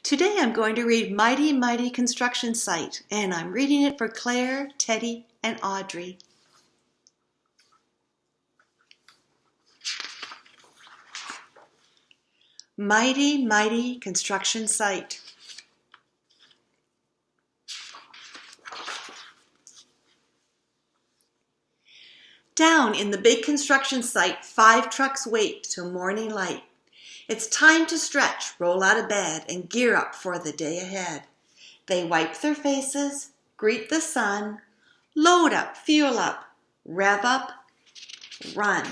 Today I'm going to read Mighty Mighty Construction Site, and I'm reading it for Claire, Teddy, and Audrey. Mighty Mighty Construction Site. Down in the big construction site, 5 trucks wait till morning light. It's time to stretch, roll out of bed, and gear up for the day ahead. They wipe their faces, greet the sun, load up, fuel up, rev up, run.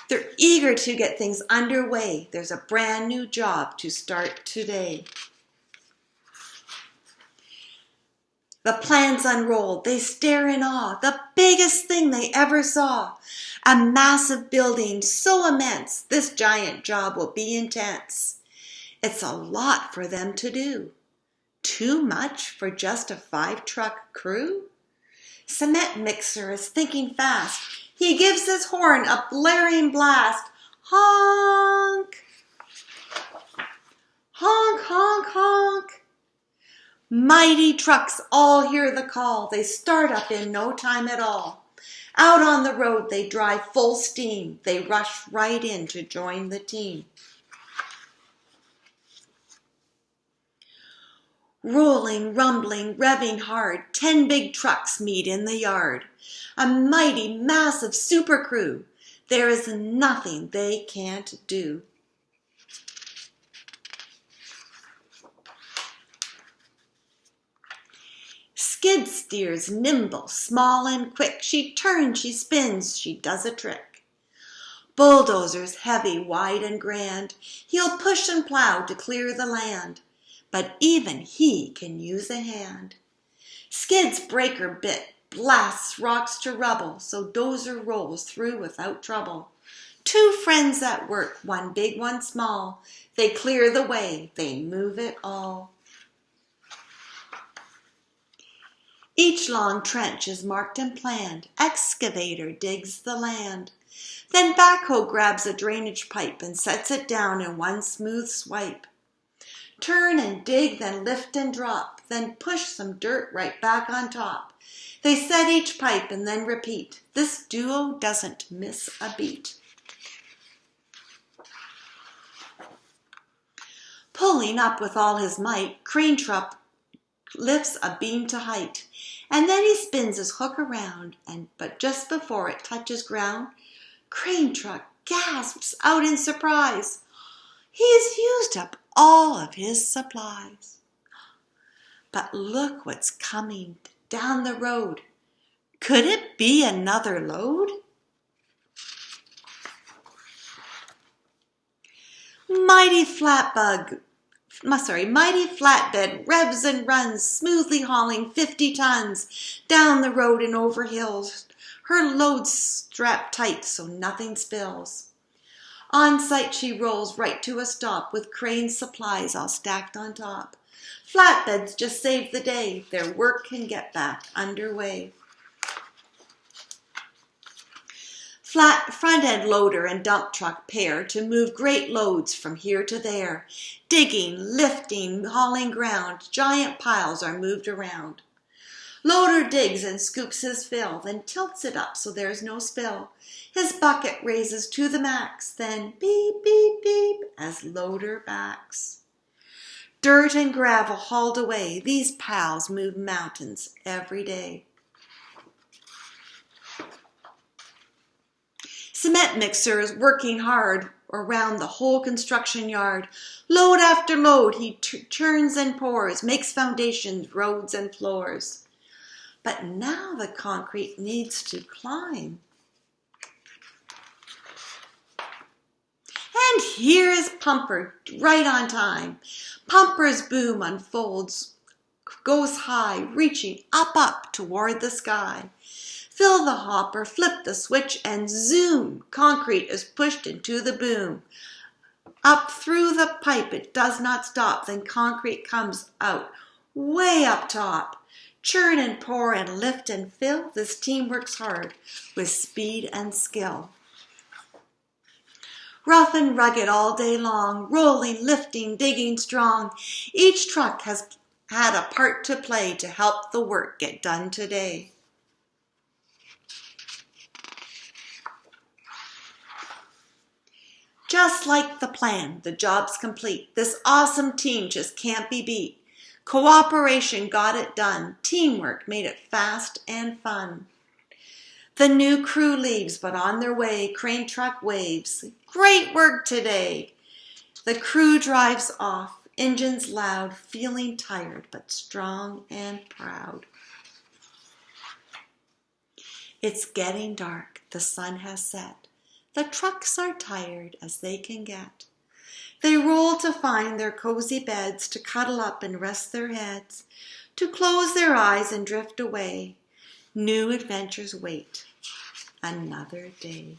They're eager to get things underway. There's a brand new job to start today. The plans unrolled. They stare in awe. The biggest thing they ever saw. A massive building so immense, this giant job will be intense. It's a lot for them to do. Too much for just a 5-truck crew? Cement mixer is thinking fast. He gives his horn a blaring blast. Honk! Honk, honk, honk. Mighty trucks all hear the call. They start up in no time at all. Out on the road they drive full steam. They rush right in to join the team. Rolling, rumbling, revving hard, 10 big trucks meet in the yard. A mighty, massive super crew. There is nothing they can't do. Skid steers nimble, small and quick. She turns, she spins, she does a trick. Bulldozers heavy, wide and grand. He'll push and plow to clear the land. But even he can use a hand. Skids break her bit, blasts rocks to rubble, so dozer rolls through without trouble. 2 friends at work, one big, one small. They clear the way, they move it all. Each long trench is marked and planned. Excavator digs the land. Then backhoe grabs a drainage pipe and sets it down in one smooth swipe. Turn and dig, then lift and drop, then push some dirt right back on top. They set each pipe and then repeat. This duo doesn't miss a beat. Pulling up with all his might, crane truck lifts a beam to height. And then he spins his hook around, but just before it touches ground, crane truck gasps out in surprise. He's used up all of his supplies. But look what's coming down the road. Could it be another load? Mighty flatbed revs and runs, smoothly hauling 50 tons down the road and over hills. Her load's strapped tight so nothing spills. On site she rolls right to a stop with crane supplies all stacked on top. Flatbeds just save the day. Their work can get back underway. Flat front-end loader and dump truck pair to move great loads from here to there. Digging, lifting, hauling ground, giant piles are moved around. Loader digs and scoops his fill, then tilts it up so there's no spill. His bucket raises to the max, then beep, beep, beep as loader backs. Dirt and gravel hauled away, these pals move mountains every day. Cement mixer is working hard around the whole construction yard. Load after load he churns and pours, makes foundations, roads and floors. But now the concrete needs to climb. And here is Pumper, right on time. Pumper's boom unfolds, goes high, reaching up toward the sky. Fill the hopper, flip the switch, and zoom! Concrete is pushed into the boom. Up through the pipe, it does not stop. Then concrete comes out, way up top. Churn and pour and lift and fill. This team works hard with speed and skill. Rough and rugged all day long, rolling, lifting, digging strong. Each truck has had a part to play to help the work get done today. Just like the plan, the job's complete. This awesome team just can't be beat. Cooperation got it done. Teamwork made it fast and fun. The new crew leaves, but on their way, crane truck waves. Great work today. The crew drives off, engines loud, feeling tired, but strong and proud. It's getting dark, the sun has set. The trucks are tired as they can get. They roll to find their cozy beds, to cuddle up and rest their heads, to close their eyes and drift away. New adventures wait another day.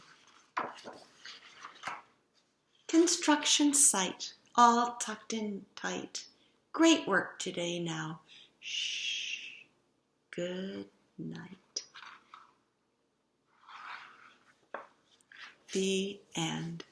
Construction site, all tucked in tight. Great work today now. Shh. Good night. The end.